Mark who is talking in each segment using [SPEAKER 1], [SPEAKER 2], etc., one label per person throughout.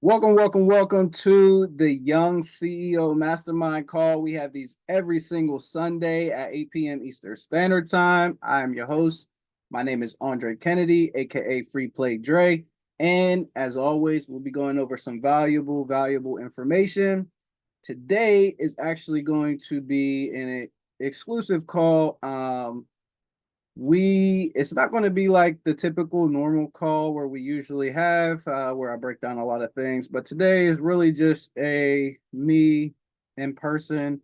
[SPEAKER 1] Welcome to the Young CEO Mastermind Call. We have these every single Sunday at 8 p.m. Eastern Standard Time. I am your host. My name is Andre Kennedy, aka Free Play Dre. And as always, we'll be going over some valuable information. Today is actually going to be an exclusive call. It's not going to be like the typical normal call where we usually have where I break down a lot of things, but today is really just a me in person,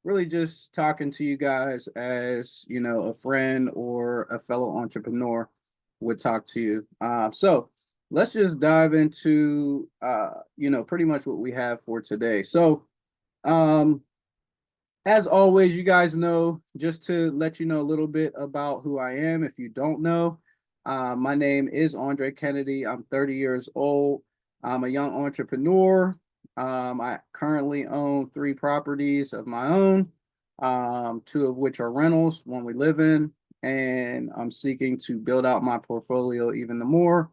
[SPEAKER 1] really just talking to you guys as a friend or a fellow entrepreneur would talk to you. So let's just dive into pretty much what we have for today. So um as always, you guys know, just to let you know a little bit about who I am, if you don't know, my name is Andre Kennedy. I'm 30 years old. I'm a young entrepreneur. I currently own 3 properties of my own, 2 of which are rentals, one we live in, and I'm seeking to build out my portfolio even more.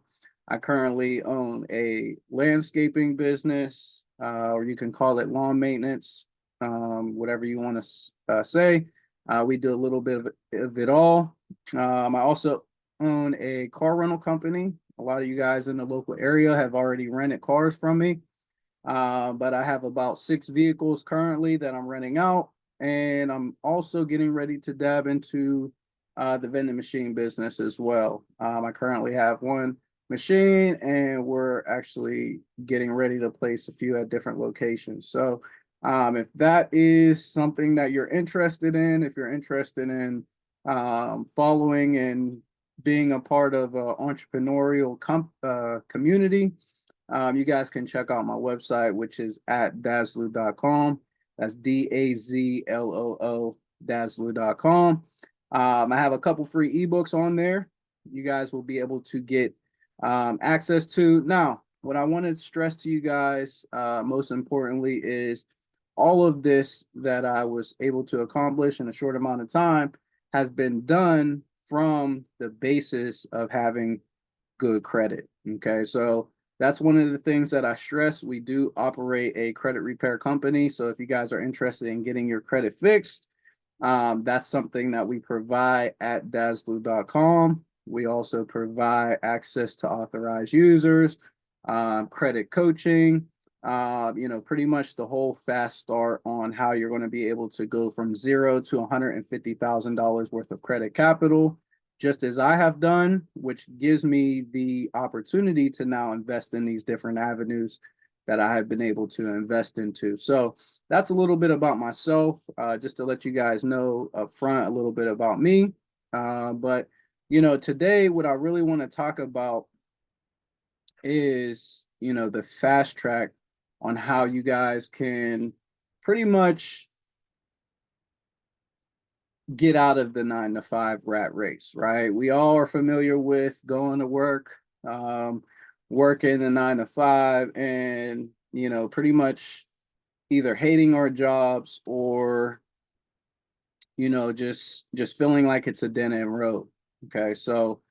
[SPEAKER 1] I currently own a landscaping business, or you can call it lawn maintenance, whatever you want to say. We do a little bit of it all. I also own a car rental company. A lot of you guys in the local area have already rented cars from me, but I have about 6 vehicles currently that I'm renting out. And I'm also getting ready to dab into the vending machine business as well. I currently have one machine, and we're actually getting ready to place a few at different locations. So if that is something that you're interested in, if you're interested in following and being a part of an entrepreneurial community, you guys can check out my website, which is at dazzloo.com. That's DAZLOO, dazzloo.com. I have a couple free ebooks on there. You guys will be able to get access to. Now, what I want to stress to you guys, most importantly, is all of this that I was able to accomplish in a short amount of time has been done from the basis of having good credit. Okay, so that's one of the things that I stress. We do operate a credit repair company. So if you guys are interested in getting your credit fixed, that's something that we provide at dazzloo.com. We also provide access to authorized users, credit coaching, pretty much the whole fast start on how you're going to be able to go from zero to $150,000 worth of credit capital, just as I have done, which gives me the opportunity to now invest in these different avenues that I have been able to invest into. So that's a little bit about myself, just to let you guys know up front a little bit about me. But today what I really want to talk about is, the fast track on how you guys can pretty much get out of the 9 to 5 rat race, right? We all are familiar with going to work, working the 9 to 5, and pretty much either hating our jobs or just feeling like it's a dead end road. Okay, so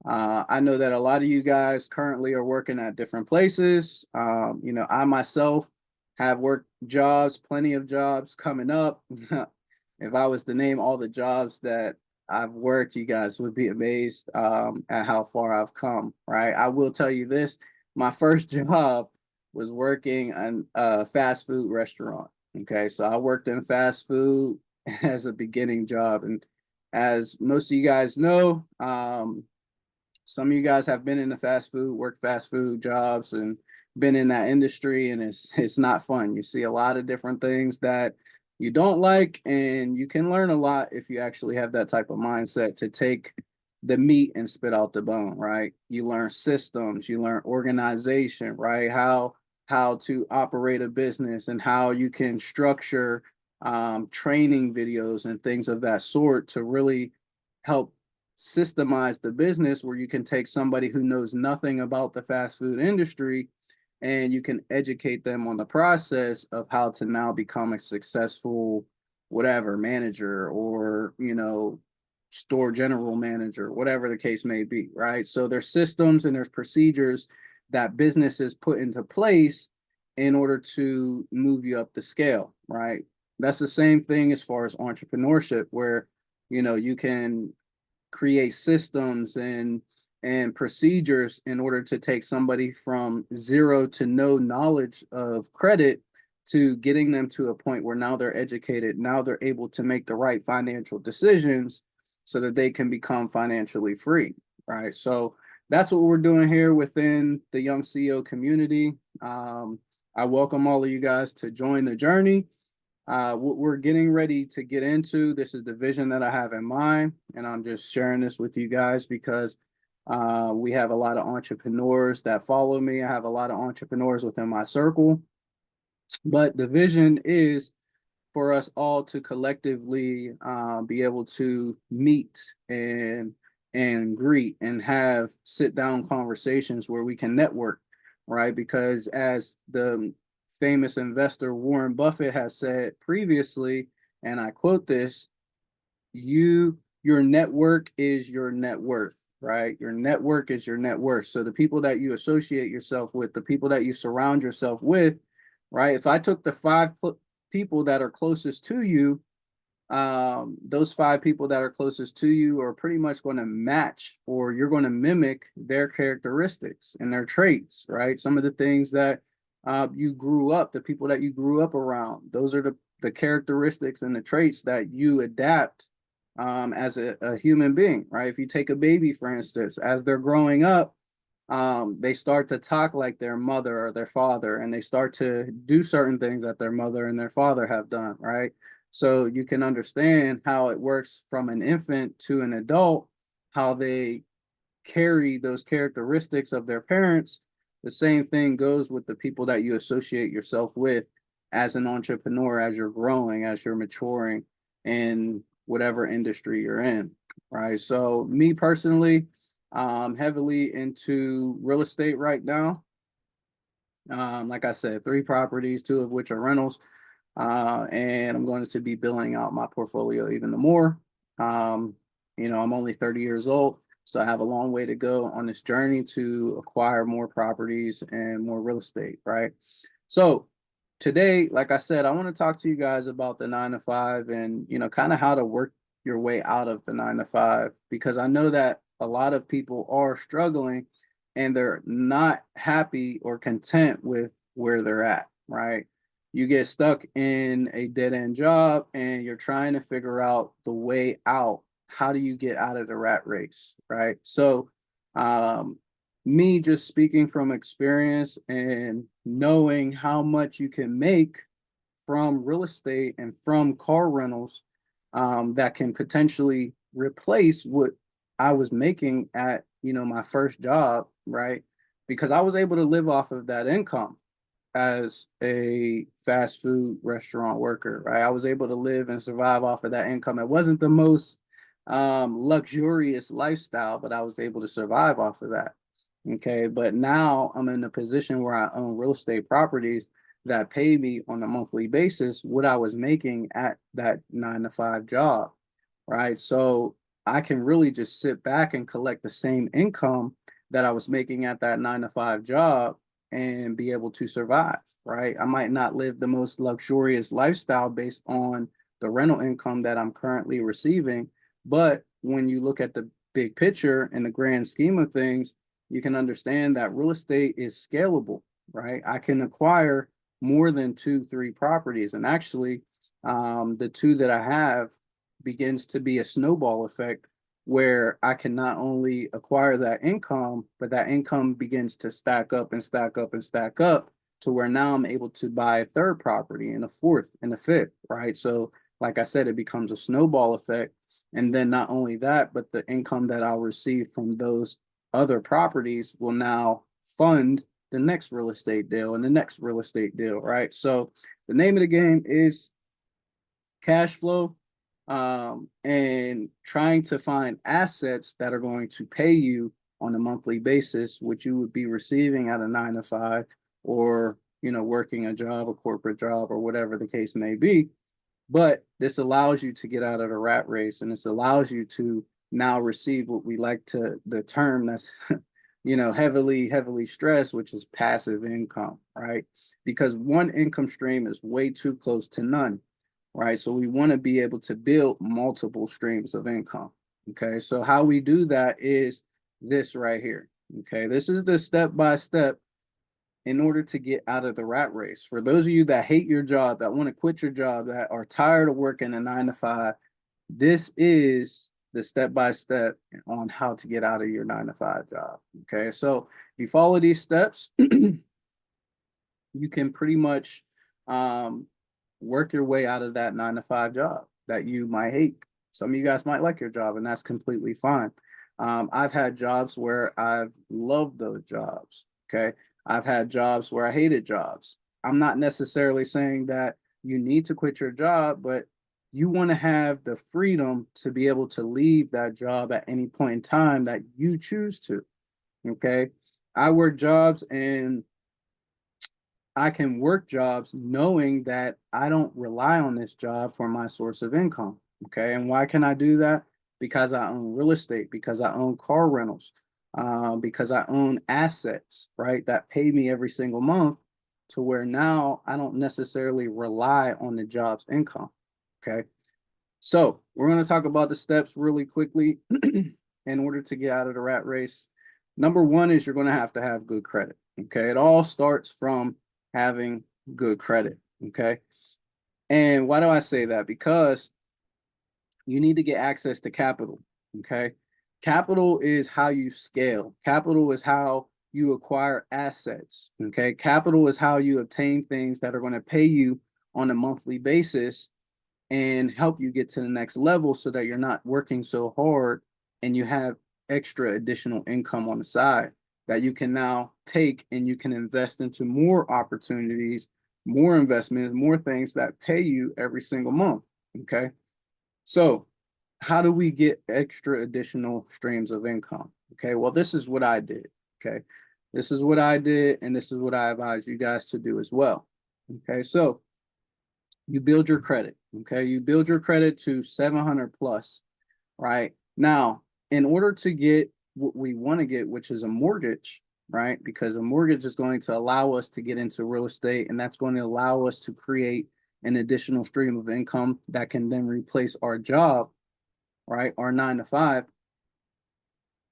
[SPEAKER 1] I know that a lot of you guys currently are working at different places. I myself have worked jobs, plenty of jobs coming up. If I was to name all the jobs that I've worked, you guys would be amazed at how far I've come, right? I will tell you this, my first job was working in a fast food restaurant. Okay, so I worked in fast food as a beginning job. And as most of you guys know, some of you guys have been in the fast food, worked fast food jobs, and been in that industry, and it's not fun. You see a lot of different things that you don't like, and you can learn a lot if you actually have that type of mindset to take the meat and spit out the bone, right? You learn systems, you learn organization, right? How to operate a business and how you can structure training videos and things of that sort to really help systemize the business, where you can take somebody who knows nothing about the fast food industry and you can educate them on the process of how to now become a successful whatever manager, or store general manager, whatever the case may be, right? So there's systems and there's procedures that business is put into place in order to move you up the scale, right? That's the same thing as far as entrepreneurship, where you can create systems and procedures in order to take somebody from zero to no knowledge of credit to getting them to a point where now they're educated, now they're able to make the right financial decisions so that they can become financially free, right? So that's what we're doing here within the Young CEO community. I welcome all of you guys to join the journey. What we're getting ready to get into, this is the vision that I have in mind, and I'm just sharing this with you guys because we have a lot of entrepreneurs that follow me. I have a lot of entrepreneurs within my circle, but the vision is for us all to collectively be able to meet and greet and have sit down conversations where we can network, right? Because as the famous investor Warren Buffett has said previously, and I quote this, your network is your net worth, right? Your network is your net worth. So the people that you associate yourself with, the people that you surround yourself with, right? If I took the people that are closest to you, those five people that are closest to you are pretty much going to match, or you're going to mimic their characteristics and their traits, right? Some of the things that the people that you grew up around, those are the characteristics and the traits that you adapt as a human being, right? If you take a baby, for instance, as they're growing up, they start to talk like their mother or their father, and they start to do certain things that their mother and their father have done, right? So you can understand how it works from an infant to an adult, how they carry those characteristics of their parents. The same thing goes with the people that you associate yourself with as an entrepreneur, as you're growing, as you're maturing in whatever industry you're in, right? So me personally, heavily into real estate right now. Like I said, 3 properties, 2 of which are rentals. And I'm going to be building out my portfolio even more. Um, I'm only 30 years old, so I have a long way to go on this journey to acquire more properties and more real estate, right? So today, like I said, I want to talk to you guys about the 9 to 5 and, kind of how to work your way out of the 9 to 5, because I know that a lot of people are struggling and they're not happy or content with where they're at, right? You get stuck in a dead end job and you're trying to figure out the way out. How do you get out of the rat race, right? So, um, me just speaking from experience and knowing how much you can make from real estate and from car rentals, that can potentially replace what I was making at my first job, right? Because I was able to live off of that income as a fast food restaurant worker, right? I was able to live and survive off of that income. It wasn't the most luxurious lifestyle, but I was able to survive off of that. Okay, but now I'm in a position where I own real estate properties that pay me on a monthly basis what I was making at that 9 to 5 job, right? So I can really just sit back and collect the same income that I was making at that 9 to 5 job and be able to survive, right? I might not live the most luxurious lifestyle based on the rental income that I'm currently receiving, but when you look at the big picture and the grand scheme of things, you can understand that real estate is scalable, right? I can acquire more than 2, 3 properties. And actually, the 2 that I have begins to be a snowball effect where I can not only acquire that income, but that income begins to stack up and stack up and stack up to where now I'm able to buy a 3rd property and a 4th and a 5th, right? So, like I said, it becomes a snowball effect. And then not only that, but the income that I'll receive from those other properties will now fund the next real estate deal and the next real estate deal, right? So the name of the game is cash flow, and trying to find assets that are going to pay you on a monthly basis, which you would be receiving at a 9 to 5 or, working a job, a corporate job, or whatever the case may be. But this allows you to get out of the rat race, and this allows you to now receive what we like to the term that's heavily stressed, which is passive income, right? Because one income stream is way too close to none, right? So we want to be able to build multiple streams of income. Okay, so how we do that is this right here. Okay, this is the step by step in order to get out of the rat race. For those of you that hate your job, that want to quit your job, that are tired of working a 9 to 5, this is the step by step on how to get out of your 9 to 5 job. Okay, so if you follow these steps, you can pretty much um, work your way out of that 9 to 5 job that you might hate. Some of you guys might like your job, and that's completely fine. I've had jobs where I've loved those jobs. Okay. I've had jobs where I hated jobs. I'm not necessarily saying that you need to quit your job, but you want to have the freedom to be able to leave that job at any point in time that you choose to. Okay. I work jobs and I can work jobs knowing that I don't rely on this job for my source of income. Okay. And why can I do that? Because I own real estate, because I own car rentals, because I own assets, right? That pay me every single month to where now I don't necessarily rely on the job's income. Okay. So we're going to talk about the steps really quickly in order to get out of the rat race. Number one is you're going to have good credit. Okay. It all starts from having good credit. Okay. And why do I say that? Because you need to get access to capital. Okay. Capital is how you scale, capital is how you acquire assets. Okay. Capital is how you obtain things that are going to pay you on a monthly basis and help you get to the next level so that you're not working so hard and you have extra additional income on the side that you can now take and you can invest into more opportunities, more investments, more things that pay you every single month. Okay. So, how do we get extra additional streams of income? Okay. Well, this is what I did. Okay. This is what I did, and this is what I advise you guys to do as well. Okay. So, you build your credit. Okay. You build your credit to 700 plus, right? Now, in order to get what we want to get, which is a mortgage, right? Because a mortgage is going to allow us to get into real estate, and that's going to allow us to create an additional stream of income that can then replace our job, right? Our 9 to 5.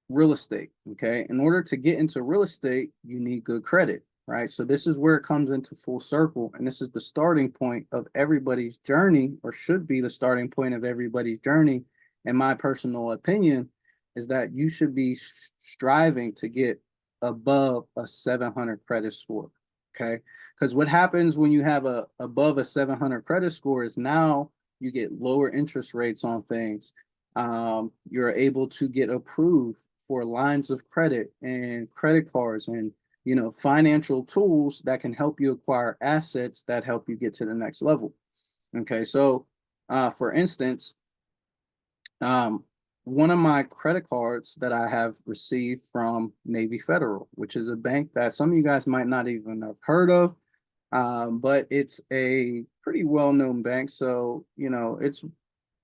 [SPEAKER 1] Real estate. Okay. In order to get into real estate, you need good credit, right? So this is where it comes into full circle. And this is the starting point of everybody's journey, or should be the starting point of everybody's journey. In my personal opinion, is that you should be striving to get above a 700 credit score. Okay. Because what happens when you have a above a 700 credit score is now you get lower interest rates on things. You're able to get approved for lines of credit and credit cards and financial tools that can help you acquire assets that help you get to the next level. Okay, so for instance, um, one of my credit cards that I have received from Navy Federal, which is a bank that some of you guys might not even have heard of, but it's a pretty well-known bank. So, it's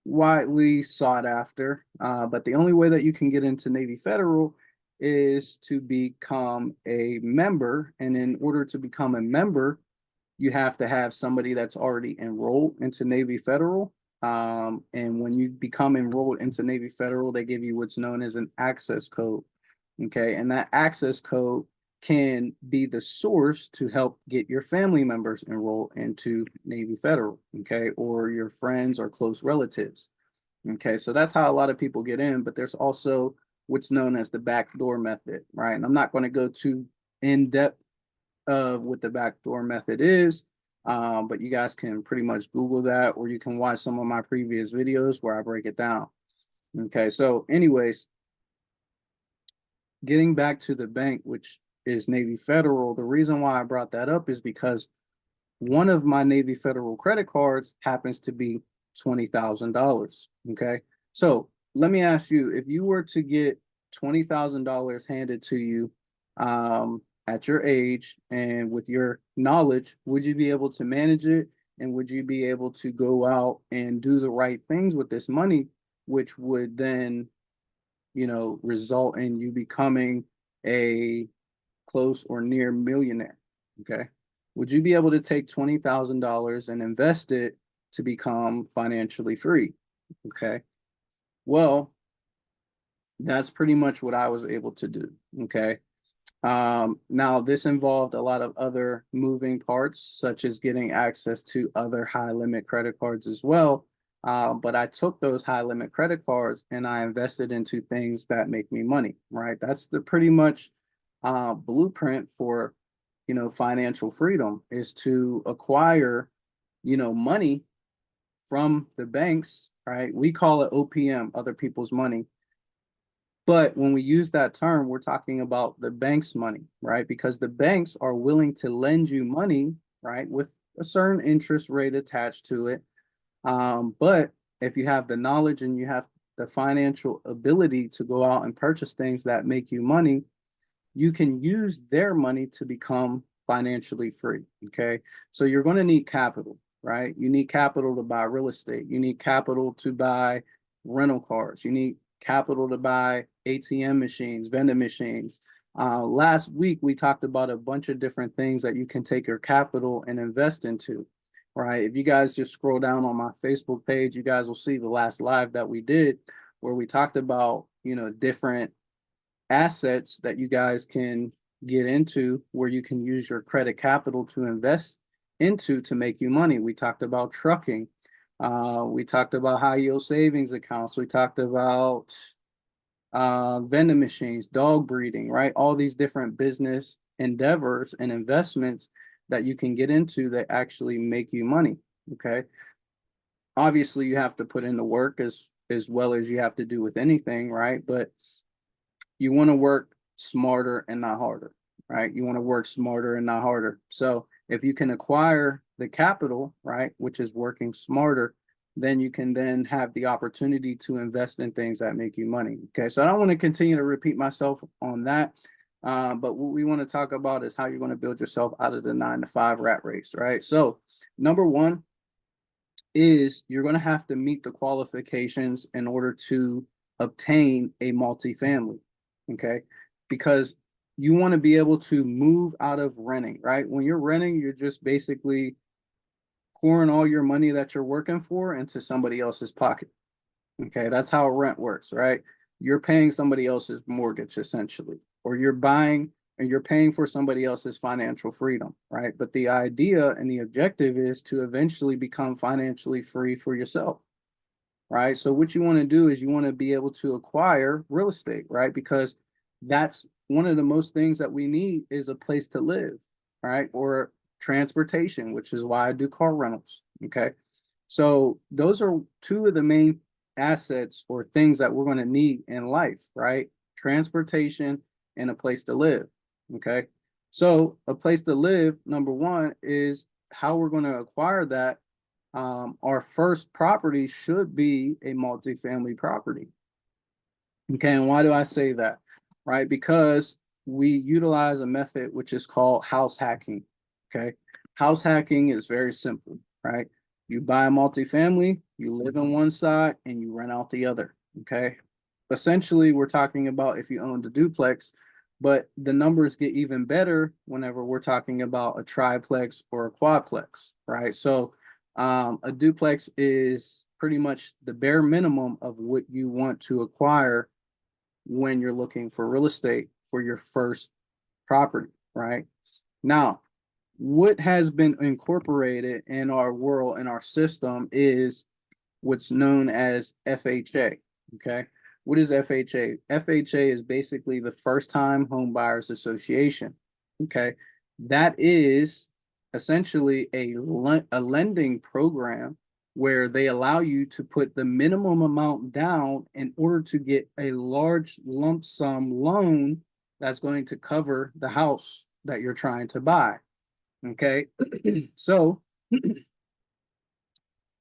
[SPEAKER 1] widely sought after. But the only way that you can get into Navy Federal is to become a member. And in order to become a member, you have to have somebody that's already enrolled into Navy Federal. And when you become enrolled into Navy Federal, they give you what's known as an access code. Okay. And that access code can be the source to help get your family members enrolled into Navy Federal. Okay. Or your friends or close relatives. Okay. So that's how a lot of people get in. But there's also what's known as the backdoor method. Right. And I'm not going to go too in depth of what the backdoor method is. But you guys can pretty much Google that, or you can watch some of my previous videos where I break it down. Okay, so anyways, getting back to the bank, which is Navy Federal, the reason why I brought that up is because one of my Navy Federal credit cards happens to be $20,000. Okay, so let me ask you, if you were to get $20,000 handed to you, at your age and with your knowledge, would you be able to manage it? And would you be able to go out and do the right things with this money, which would then, result in you becoming a close or near millionaire. Okay. Would you be able to take $20,000 and invest it to become financially free? Okay. Well, that's pretty much what I was able to do. Okay. Now, this involved a lot of other moving parts, such as getting access to other high limit credit cards as well. But I took those high limit credit cards and I invested into things that make me money, right? That's the pretty much blueprint for, financial freedom is to acquire, money from the banks, right? We call it OPM, other people's money. But when we use that term, we're talking about the bank's money, right? Because the banks are willing to lend you money, right, with a certain interest rate attached to it. But if you have the knowledge and you have the financial ability to go out and purchase things that make you money, you can use their money to become financially free. Okay. So you're going to need capital, right? You need capital to buy real estate. You need capital to buy rental cars. You need capital to buy ATM machines, vending machines. Last week, we talked about a bunch of different things that you can take your capital and invest into, right? If you guys just scroll down on my Facebook page, you guys will see the last live that we did where we talked about, different assets that you guys can get into where you can use your credit capital to invest into to make you money. We talked about trucking. We talked about high yield savings accounts. We talked about vending machines, dog breeding, right? All these different business endeavors and investments that you can get into that actually make you money. Okay. Obviously, you have to put in the work as well as you have to do with anything, right? But you want to work smarter and not harder, right? You want to work smarter and not harder. So if you can acquire the capital, right, which is working smarter, then you can then have the opportunity to invest in things that make you money. Okay, so I don't want to continue to repeat myself on that. But what we want to talk about is how you're going to build yourself out of the 9 to 5 rat race, right? So number one is you're going to have to meet the qualifications in order to obtain a multifamily. Okay. Because you want to be able to move out of renting, right? When you're renting, you're just basically pouring all your money that you're working for into somebody else's pocket. Okay. That's how rent works, right? You're paying somebody else's mortgage essentially, or you're buying and you're paying for somebody else's financial freedom, right? But the idea and the objective is to eventually become financially free for yourself, right? So what you want to do is you want to be able to acquire real estate, right? Because that's one of the most things that we need is a place to live, right? Or transportation, which is why I do car rentals. Okay. So those are two of the main assets or things that we're going to need in life, right? Transportation and a place to live. Okay. So a place to live, number one, is how we're going to acquire that. Our first property should be a multifamily property. Okay, and why do I say that? Right, because we utilize a method which is called house hacking. Okay, house hacking is very simple, right? You buy a multifamily, you live on one side, and you rent out the other. Okay, essentially, we're talking about if you own the duplex, but the numbers get even better whenever we're talking about a triplex or a quadplex, right? So a duplex is pretty much the bare minimum of what you want to acquire when you're looking for real estate for your first property, right? Now, what has been incorporated in our world, in our system, is what's known as FHA. Okay. What is FHA? FHA is basically the First Time Home Buyers Association. Okay. That is essentially a lending program where they allow you to put the minimum amount down in order to get a large lump sum loan that's going to cover the house that you're trying to buy. Okay. So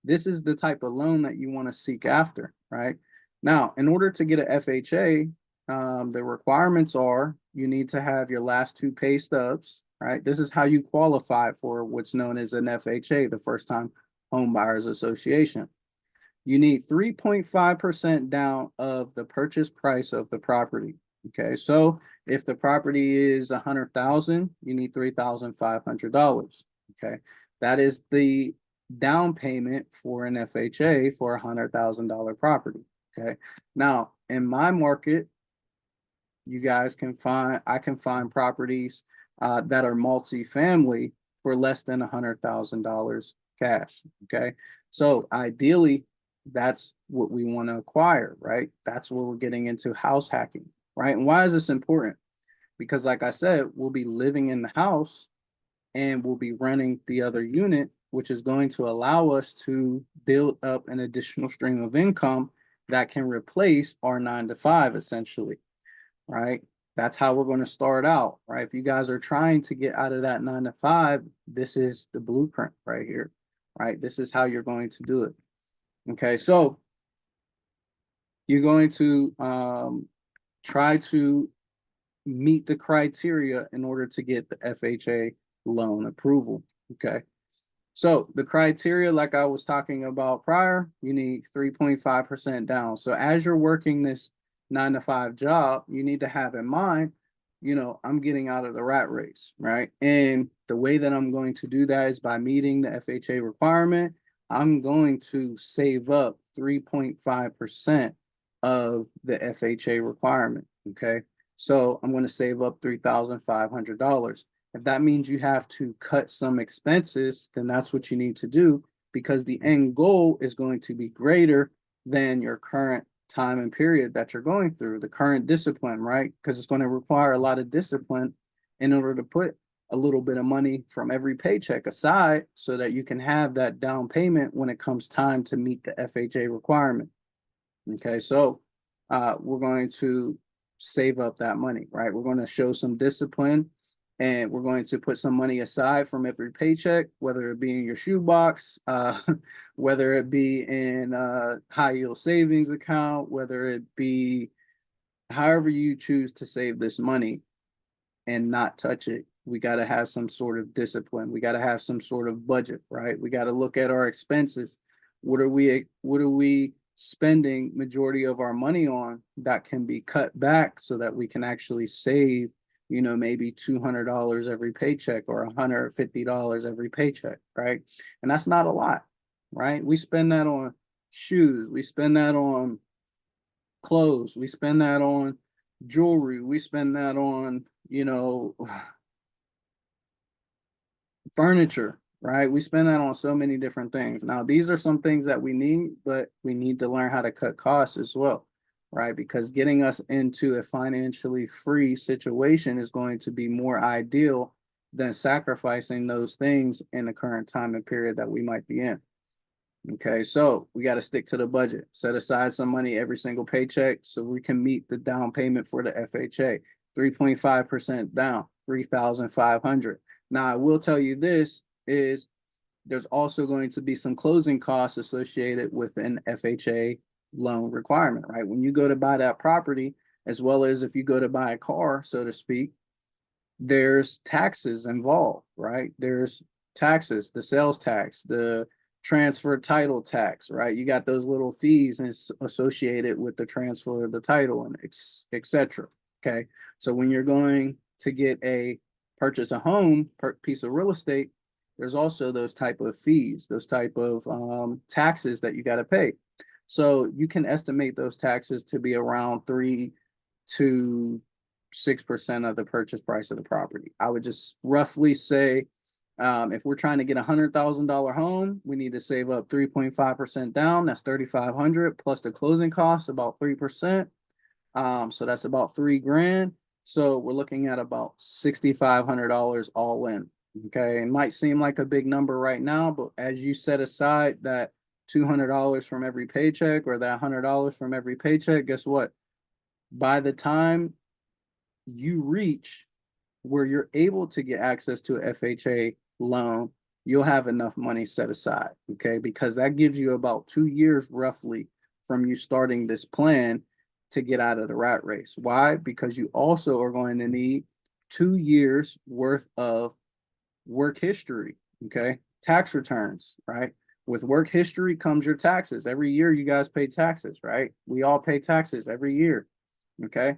[SPEAKER 1] this is the type of loan that you want to seek after, right? Now, in order to get a FHA, the requirements are you need to have your last 2 pay stubs, right? This is how you qualify for what's known as an FHA, the First Time Home Buyers Association. You need 3.5% down of the purchase price of the property. Okay, so If the property is 100,000, you need $3,500. Okay, that is the down payment for an FHA for $100,000 property. Okay, now in my market, you guys can find I can find properties that are multi-family for less than $100,000 cash. Okay, so ideally, that's what we want to acquire, right? That's where we're getting into house hacking, right? And why is this important? Because, like I said, we'll be living in the house and we'll be renting the other unit, which is going to allow us to build up an additional stream of income that can replace our 9 to 5 essentially, right? That's how we're going to start out, right? If you guys are trying to get out of that 9 to 5, this is the blueprint right here, right? This is how you're going to do it. Okay, so you're going to try to meet the criteria in order to get the FHA loan approval. Okay. So the criteria, like I was talking about prior, you need 3.5% down. So as you're working this 9 to 5 job, you need to have in mind, I'm getting out of the rat race, right? And the way that I'm going to do that is by meeting the FHA requirement. I'm going to save up 3.5% of the FHA requirement. Okay. So I'm going to save up $3,500. If that means you have to cut some expenses, then that's what you need to do, because the end goal is going to be greater than your current time and period that you're going through, the current discipline, right? Because it's going to require a lot of discipline in order to put a little bit of money from every paycheck aside so that you can have that down payment when it comes time to meet the FHA requirement. Okay, so we're going to save up that money, right? We're going to show some discipline and we're going to put some money aside from every paycheck, whether it be in your shoebox, whether it be in a high yield savings account, whether it be however you choose to save this money and not touch it. We got to have some sort of discipline. We got to have some sort of budget, right? We got to look at our expenses. What are we spending majority of our money on that can be cut back so that we can actually save, maybe $200 every paycheck or $150 every paycheck, right? And that's not a lot, right? We spend that on shoes, we spend that on clothes, we spend that on jewelry, we spend that on, furniture, right? We spend that on so many different things. Now, these are some things that we need, but we need to learn how to cut costs as well, right? Because getting us into a financially free situation is going to be more ideal than sacrificing those things in the current time and period that we might be in. Okay, so we got to stick to the budget. Set aside some money every single paycheck so we can meet the down payment for the FHA. 3.5% down, 3,500. Now, I will tell you this is there's also going to be some closing costs associated with an FHA loan requirement, right? When you go to buy that property, as well as if you go to buy a car, so to speak, there's taxes involved, right? There's taxes, the sales tax, the transfer title tax, right? You got those little fees associated with the transfer of the title and etc. Okay, so when you're going to purchase a home, piece of real estate, there's also those type of fees, those type of taxes that you got to pay. So you can estimate those taxes to be around 3 to 6% of the purchase price of the property. I would just roughly say, if we're trying to get $100,000 home, we need to save up 3.5% down. That's 3,500 plus the closing costs, about 3%. So that's about $3,000. So we're looking at about $6,500 all in. Okay, it might seem like a big number right now, but as you set aside that $200 from every paycheck or that $100 from every paycheck, guess what? By the time you reach where you're able to get access to a FHA loan, you'll have enough money set aside, okay? Because that gives you about 2 years roughly from you starting this plan to get out of the rat race. Why? Because you also are going to need 2 years worth of work history, okay? Tax returns, right? With work history comes your taxes. Every year you guys pay taxes, right? We all pay taxes every year, okay?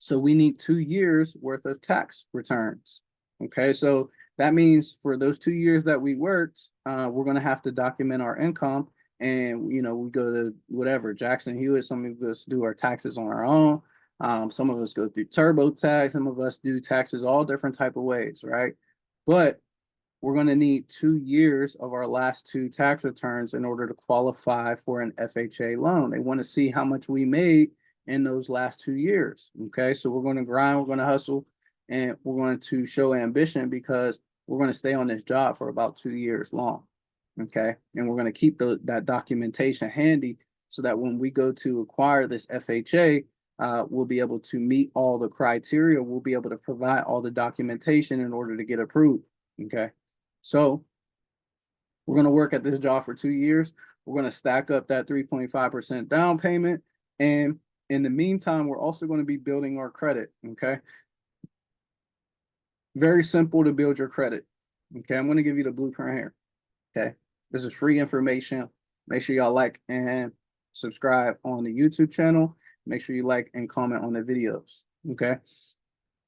[SPEAKER 1] So we need 2 years worth of tax returns. Okay, so that means for those 2 years that we worked, we're going to have to document our income. And, we go to whatever, Jackson Hewitt, some of us do our taxes on our own. Some of us go through TurboTax, some of us do taxes all different type of ways, right? But we're going to need 2 years of our last two tax returns in order to qualify for an FHA loan. They want to see how much we made in those last 2 years. Okay, so we're going to grind, we're going to hustle, and we're going to show ambition because we're going to stay on this job for about 2 years long. Okay, and we're going to keep that documentation handy so that when we go to acquire this FHA, we'll be able to meet all the criteria. We'll be able to provide all the documentation in order to get approved. Okay. So we're going to work at this job for 2 years. We're going to stack up that 3.5% down payment. And in the meantime, we're also going to be building our credit. Okay. Very simple to build your credit. Okay. I'm going to give you the blueprint here. Okay. This is free information. Make sure y'all like and subscribe on the YouTube channel. Make sure you like and comment on the videos. Okay.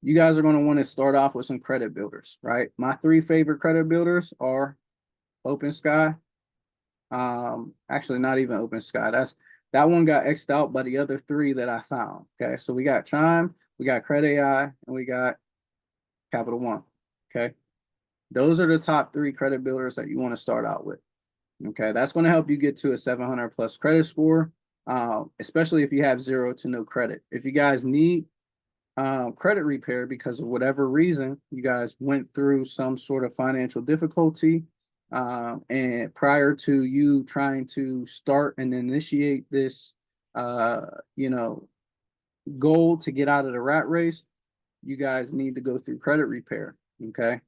[SPEAKER 1] You guys are going to want to start off with some credit builders, right? My 3 favorite credit builders are Open Sky. Actually, not even Open Sky. That one got X'd out by the other 3 that I found. Okay, so we got Chime, we got Credit AI, and we got Capital One. Okay, those are the top 3 credit builders that you want to start out with. Okay, that's going to help you get to a 700 plus credit score, especially if you have 0 to no credit. If you guys need credit repair because of whatever reason, you guys went through some sort of financial difficulty, and prior to you trying to start and initiate this, goal to get out of the rat race, you guys need to go through credit repair. Okay.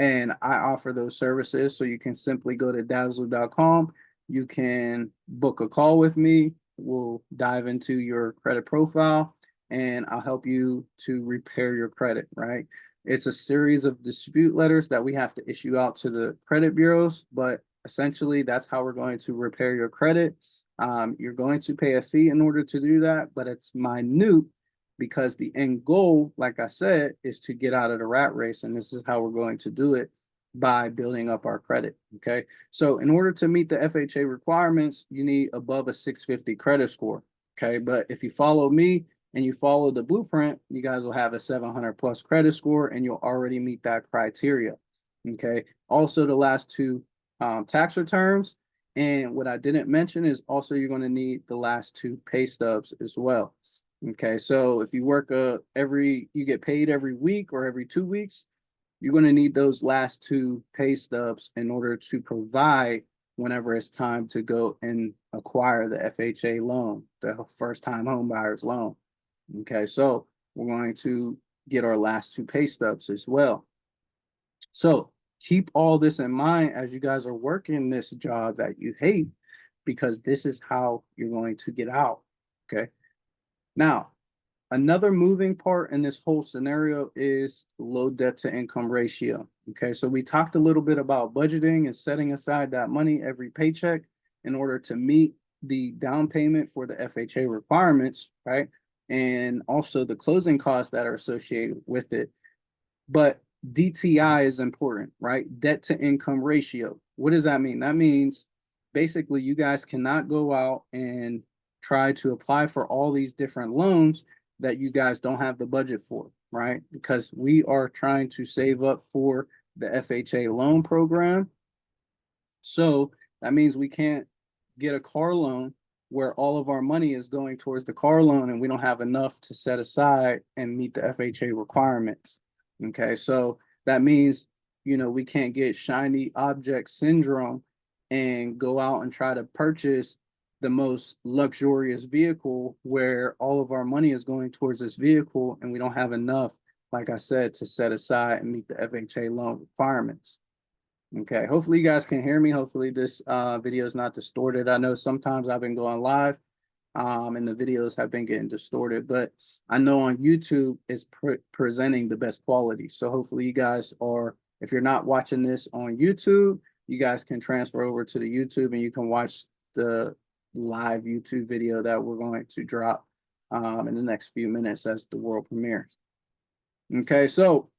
[SPEAKER 1] And I offer those services. So you can simply go to dazzle.com. You can book a call with me. We'll dive into your credit profile and I'll help you to repair your credit, right? It's a series of dispute letters that we have to issue out to the credit bureaus, but essentially that's how we're going to repair your credit. You're going to pay a fee in order to do that, but it's minute because the end goal, like I said, is to get out of the rat race. And this is how we're going to do it by building up our credit. Okay. So in order to meet the FHA requirements, you need above a 650 credit score. Okay. But if you follow me and you follow the blueprint, you guys will have a 700 plus credit score and you'll already meet that criteria. Okay. Also, the last 2 tax returns. And what I didn't mention is also you're going to need the last 2 pay stubs as well. Okay, so if you work you get paid every week or every 2 weeks, you're going to need those last 2 pay stubs in order to provide whenever it's time to go and acquire the FHA loan, the first time home buyer's loan. Okay, so we're going to get our last 2 pay stubs as well. So keep all this in mind as you guys are working this job that you hate, because this is how you're going to get out. Okay. Now, another moving part in this whole scenario is low debt to income ratio. Okay, so we talked a little bit about budgeting and setting aside that money every paycheck in order to meet the down payment for the FHA requirements, right? And also the closing costs that are associated with it. But DTI is important, right? Debt to income ratio. What does that mean? That means basically you guys cannot go out and try to apply for all these different loans that you guys don't have the budget for, right? Because we are trying to save up for the FHA loan program. So that means we can't get a car loan where all of our money is going towards the car loan and we don't have enough to set aside and meet the FHA requirements. Okay, so that means, we can't get shiny object syndrome and go out and try to purchase the most luxurious vehicle where all of our money is going towards this vehicle and we don't have enough, like I said, to set aside and meet the FHA loan requirements. Okay, hopefully you guys can hear me. Hopefully this video is not distorted. I know sometimes I've been going live and the videos have been getting distorted, but I know on YouTube it's presenting the best quality. So hopefully you guys are, if you're not watching this on YouTube, you guys can transfer over to the YouTube and you can watch the live YouTube video that we're going to drop in the next few minutes as the world premieres. Okay, so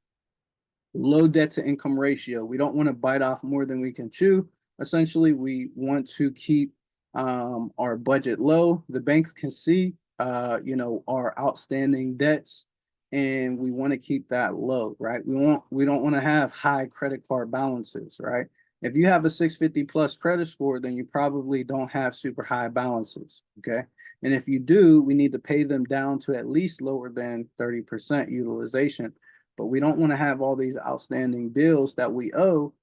[SPEAKER 1] low debt to income ratio. We don't want to bite off more than we can chew. Essentially, we want to keep our budget low. The banks can see, our outstanding debts, and we want to keep that low, right? We don't want to have high credit card balances, right? If you have a 650 plus credit score, then you probably don't have super high balances, okay? And if you do, we need to pay them down to at least lower than 30% utilization, but we don't want to have all these outstanding bills that we owe.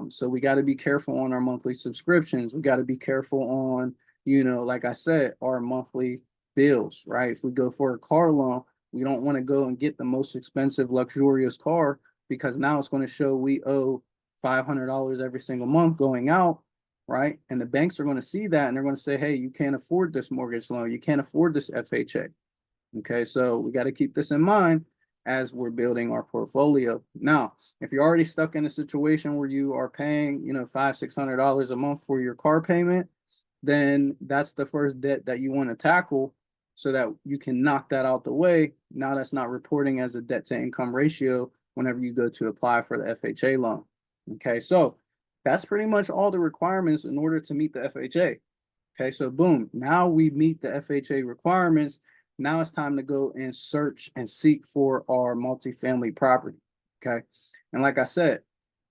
[SPEAKER 1] So we got to be careful on our monthly subscriptions. We got to be careful on, like I said, our monthly bills, right? If we go for a car loan, we don't want to go and get the most expensive, luxurious car, because now it's going to show we owe $500 every single month going out, right? And the banks are going to see that and they're going to say, hey, you can't afford this mortgage loan. You can't afford this FHA. Okay, so we got to keep this in mind as we're building our portfolio. Now, if you're already stuck in a situation where you are paying, $500-600 a month for your car payment, then that's the first debt that you want to tackle so that you can knock that out the way. Now that's not reporting as a debt to income ratio whenever you go to apply for the FHA loan. Okay, so that's pretty much all the requirements in order to meet the FHA. Okay, so boom, now we meet the FHA requirements. Now it's time to go and search and seek for our multifamily property. Okay. And like I said,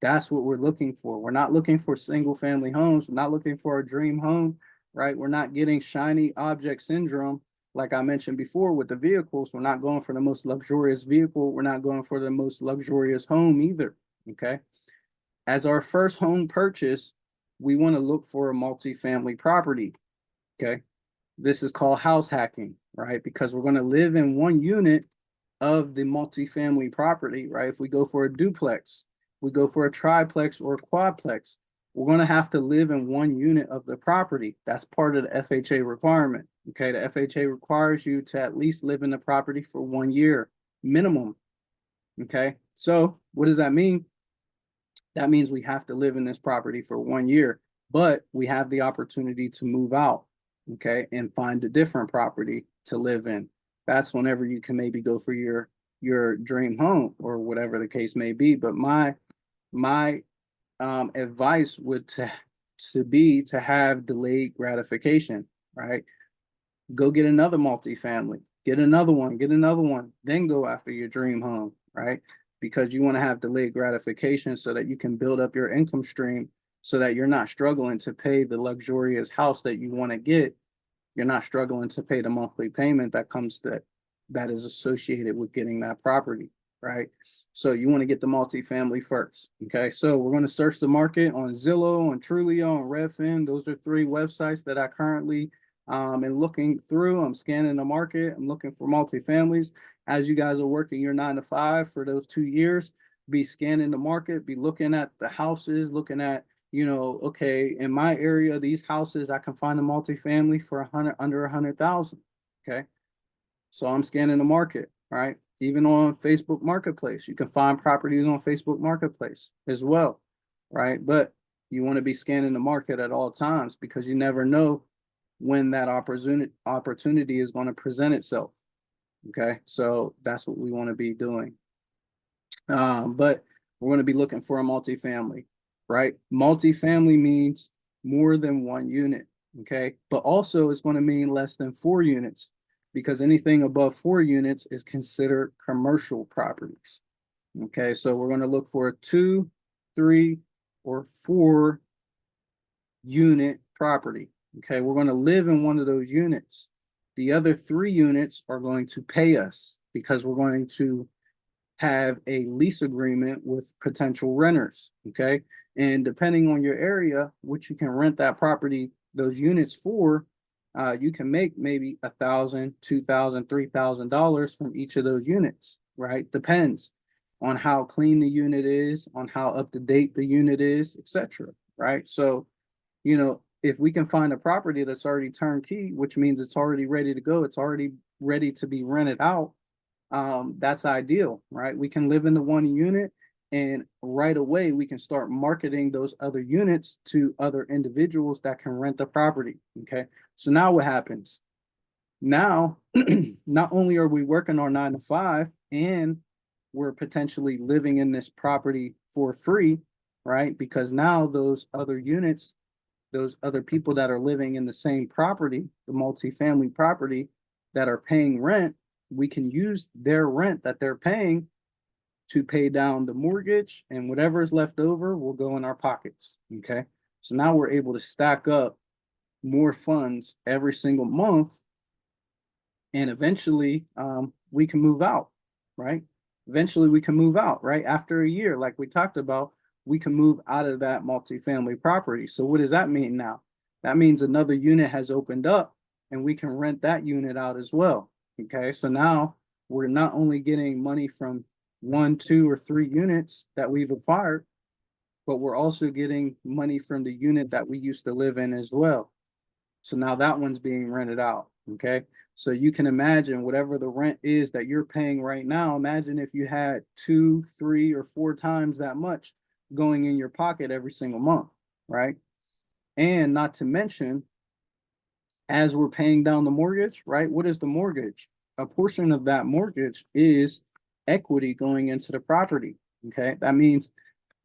[SPEAKER 1] that's what we're looking for. We're not looking for single family homes. We're not looking for a dream home, right? We're not getting shiny object syndrome. Like I mentioned before with the vehicles, we're not going for the most luxurious vehicle. We're not going for the most luxurious home either. Okay. As our first home purchase, we want to look for a multifamily property. Okay. This is called house hacking, right? Because we're going to live in one unit of the multifamily property, right? If we go for a duplex, we go for a triplex or a quadplex, we're going to have to live in one unit of the property. That's part of the FHA requirement. Okay, the FHA requires you to at least live in the property for 1 year minimum. Okay, so what does that mean? That means we have to live in this property for 1 year, but we have the opportunity to move out, okay, and find a different property to live in. That's whenever you can maybe go for your dream home or whatever the case may be. But my advice would to be to have delayed gratification, right? Go get another multifamily, get another one, then go after your dream home, right? Because you want to have delayed gratification so that you can build up your income stream so that you're not struggling to pay the luxurious house that you want to get. You're not struggling to pay the monthly payment that is associated with getting that property, right? So you want to get the multifamily first. Okay. So we're going to search the market on Zillow, on Trulio, on Redfin. Those are 3 websites that I currently am looking through. I'm scanning the market. I'm looking for multifamilies. As you guys are working your 9 to 5 for those 2 years, be scanning the market, be looking at the houses, looking at, okay, in my area, these houses, I can find a multifamily for under 100,000. Okay. So I'm scanning the market, right? Even on Facebook Marketplace, you can find properties on Facebook Marketplace as well, right? But you want to be scanning the market at all times because you never know when that opportunity is going to present itself. Okay, so that's what we want to be doing. But we're going to be looking for a multifamily, right? Multifamily means more than 1 unit, okay? But also it's going to mean less than 4 units because anything above 4 units is considered commercial properties. Okay, so we're going to look for a 2, 3, or 4 unit property. Okay, we're going to live in one of those units. The other 3 units are going to pay us because we're going to have a lease agreement with potential renters. Okay, and depending on your area, which you can rent that property, those units for, you can make maybe $1,000, $2,000, $3,000 from each of those units, right? Depends on how clean the unit is, on how up to date the unit is, etc. Right? So, if we can find a property that's already turnkey, which means it's already ready to go, it's already ready to be rented out, that's ideal, right? We can live in the 1 unit and right away we can start marketing those other units to other individuals that can rent the property. Okay. So now what happens? Now, not only are we working our 9 to 5 and we're potentially living in this property for free, right? Because now those other units, those other people that are living in the same property, the multifamily property that are paying rent, we can use their rent that they're paying to pay down the mortgage, and whatever is left over will go in our pockets. Okay. So now we're able to stack up more funds every single month, and eventually we can move out, right? Eventually we can move out, right? After a year, like we talked about, we can move out of that multifamily property. So what does that mean now? That means another unit has opened up and we can rent that unit out as well. Okay, so now we're not only getting money from 1, 2, or 3 units that we've acquired, but we're also getting money from the unit that we used to live in as well. So now that one's being rented out. Okay. So you can imagine whatever the rent is that you're paying right now. Imagine if you had 2, 3, or 4 times that much going in your pocket every single month. Right. And not to mention, as we're paying down the mortgage, right? What is the mortgage? A portion of that mortgage is equity going into the property. Okay. That means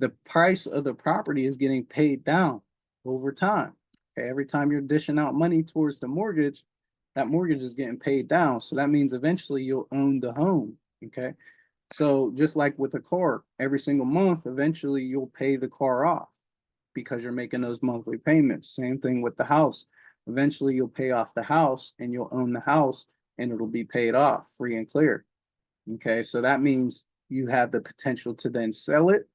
[SPEAKER 1] the price of the property is getting paid down over time. Okay. Every time you're dishing out money towards the mortgage, that mortgage is getting paid down. So that means eventually you'll own the home. Okay. So just like with a car, every single month, eventually you'll pay the car off because you're making those monthly payments. Same thing with the house. Eventually you'll pay off the house and you'll own the house and it'll be paid off free and clear. Okay. So that means you have the potential to then sell it,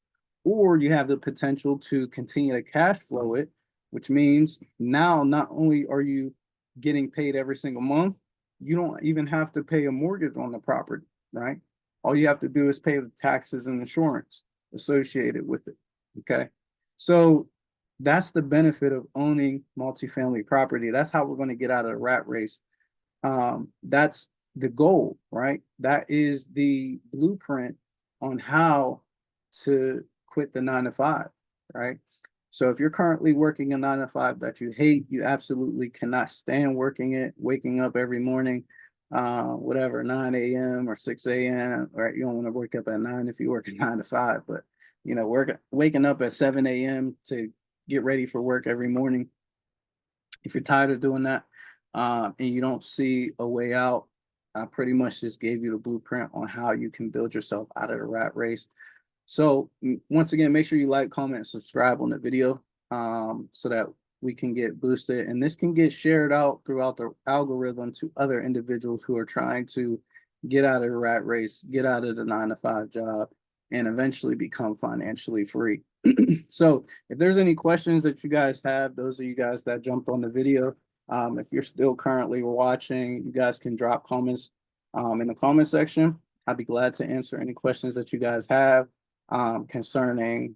[SPEAKER 1] or you have the potential to continue to cash flow it, which means now not only are you getting paid every single month, you don't even have to pay a mortgage on the property, right? All you have to do is pay the taxes and insurance associated with it. Okay. So that's the benefit of owning multifamily property. That's how we're going to get out of the rat race. That's the goal, right? That is the blueprint on how to quit the 9 to 5, right? So if you're currently working a 9 to 5 that you hate, you absolutely cannot stand working it, waking up every morning, whatever, 9 a.m. or 6 a.m., right? You don't want to wake up at 9 if you work a 9 to 5, but waking up at 7 a.m. to get ready for work every morning. If you're tired of doing that, and you don't see a way out, I pretty much just gave you the blueprint on how you can build yourself out of the rat race. So once again, make sure you like, comment, and subscribe on the video, so that we can get boosted. And this can get shared out throughout the algorithm to other individuals who are trying to get out of the rat race, get out of the 9 to 5 job, and eventually become financially free. So if there's any questions that you guys have, those of you guys that jumped on the video, if you're still currently watching, you guys can drop comments in the comment section. I'd be glad to answer any questions that you guys have concerning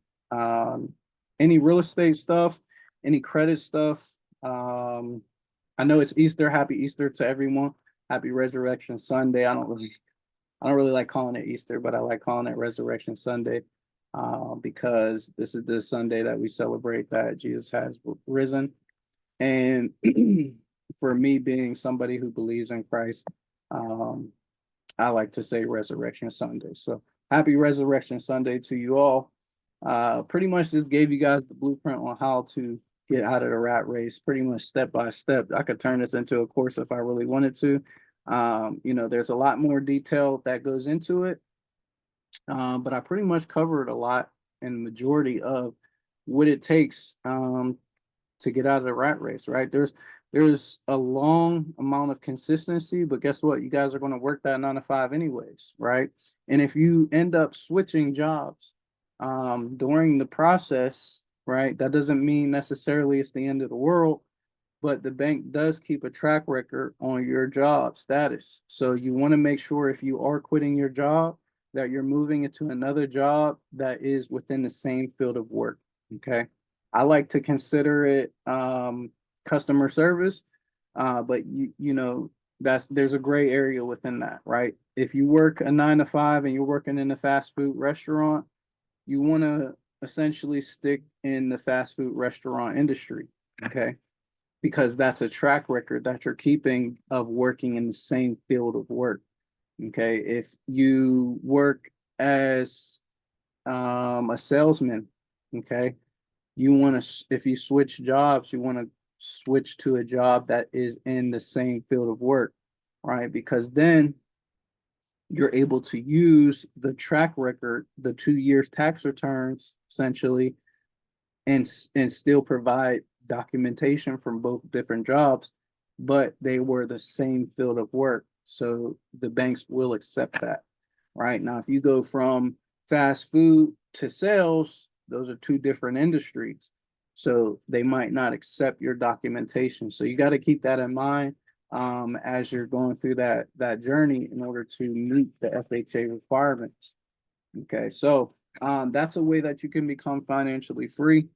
[SPEAKER 1] any real estate stuff, any credit stuff. I know it's Easter. Happy Easter to everyone. Happy Resurrection Sunday. I don't really like calling it Easter, but I like calling it Resurrection Sunday, because this is the Sunday that we celebrate that Jesus has risen. And for me, being somebody who believes in Christ, I like to say Resurrection Sunday. So happy Resurrection Sunday to you all. Pretty much just gave you guys the blueprint on how to get out of the rat race, pretty much step by step. I could turn this into a course if I really wanted to. There's a lot more detail that goes into it, but I pretty much covered a lot and majority of what it takes to get out of the rat race, right? There's a long amount of consistency, but guess what? You guys are going to work that 9 to 5 anyways, right? And if you end up switching jobs during the process, right, that doesn't mean necessarily it's the end of the world, but the bank does keep a track record on your job status. So you want to make sure if you are quitting your job that you're moving into another job that is within the same field of work. Okay. I like to consider it customer service, but there's a gray area within that, right? If you work a 9 to 5 and you're working in a fast food restaurant, you want to essentially stick in the fast food restaurant industry. Okay. because that's a track record that you're keeping of working in the same field of work. Okay. If you work as a salesman, okay, you want to, if you switch jobs, you want to switch to a job that is in the same field of work, right? Because then you're able to use the track record, the 2 years tax returns, essentially, and still provide documentation from both different jobs, but they were the same field of work. So the banks will accept that. Right now, if you go from fast food to sales, those are two different industries. So they might not accept your documentation. So you got to keep that in mind as you're going through that journey in order to meet the FHA requirements. Okay, so that's a way that you can become financially free.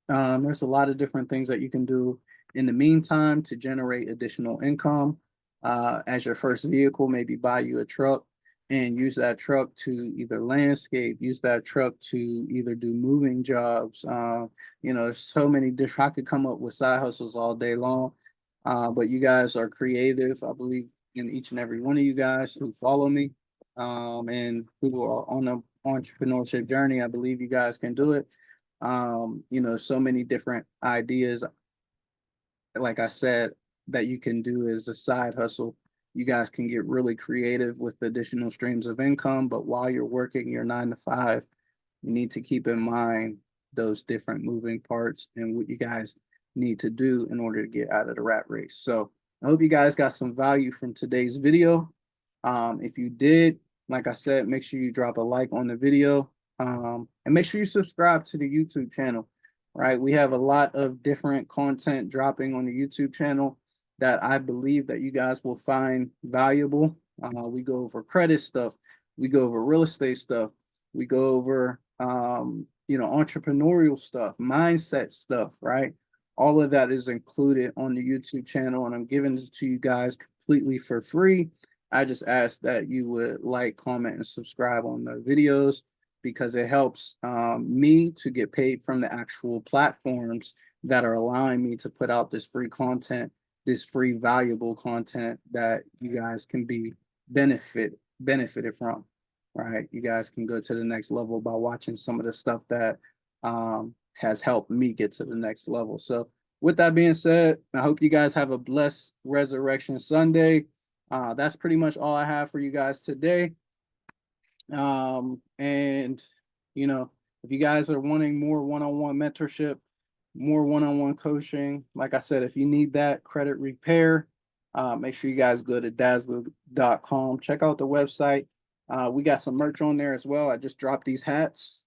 [SPEAKER 1] There's a lot of different things that you can do in the meantime to generate additional income. As your first vehicle, maybe buy you a truck and use that truck to either landscape, use that truck to either do moving jobs. There's so many different, I could come up with side hustles all day long, but you guys are creative. I believe in each and every one of you guys who follow me and who are on the entrepreneurship journey. I believe you guys can do it. So many different ideas, like I said, that you can do as a side hustle. You guys can get really creative with additional streams of income, but while you're working your 9 to 5, you need to keep in mind those different moving parts and what you guys need to do in order to get out of the rat race. So I hope you guys got some value from today's video. If you did, like I said, make sure you drop a like on the video, and make sure you subscribe to the YouTube channel, right? We have a lot of different content dropping on the YouTube channel that I believe that you guys will find valuable. We go over credit stuff, we go over real estate stuff, we go over entrepreneurial stuff, mindset stuff, right? All of that is included on the YouTube channel, and I'm giving it to you guys completely for free. I just ask that you would like, comment, and subscribe on the videos because it helps me to get paid from the actual platforms that are allowing me to put out this free content, this free valuable content that you guys can be benefited from, right? You guys can go to the next level by watching some of the stuff that has helped me get to the next level. So with that being said, I hope you guys have a blessed Resurrection Sunday. That's pretty much all I have for you guys today. And if you guys are wanting more one-on-one mentorship, more one-on-one coaching, like I said, if you need that credit repair, make sure you guys go to dazzler.com. Check out the website. We got some merch on there as well. I just dropped these hats.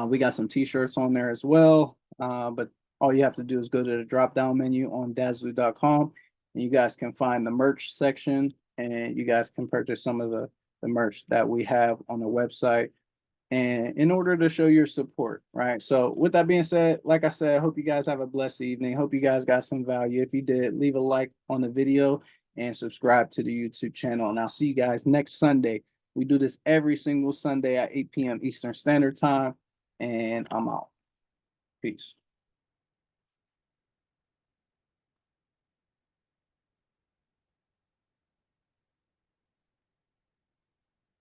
[SPEAKER 1] We got some t-shirts on there as well. But all you have to do is go to the drop-down menu on dazzler.com, and you guys can find the merch section, and you guys can purchase some of the merch that we have on the website, and in order to show your support, right? So with that being said, like I said, I hope you guys have a blessed evening. Hope you guys got some value. If you did, leave a like on the video and subscribe to the YouTube channel. And I'll see you guys next Sunday. We do this every single Sunday at 8 p.m. Eastern Standard Time, and I'm out. Peace.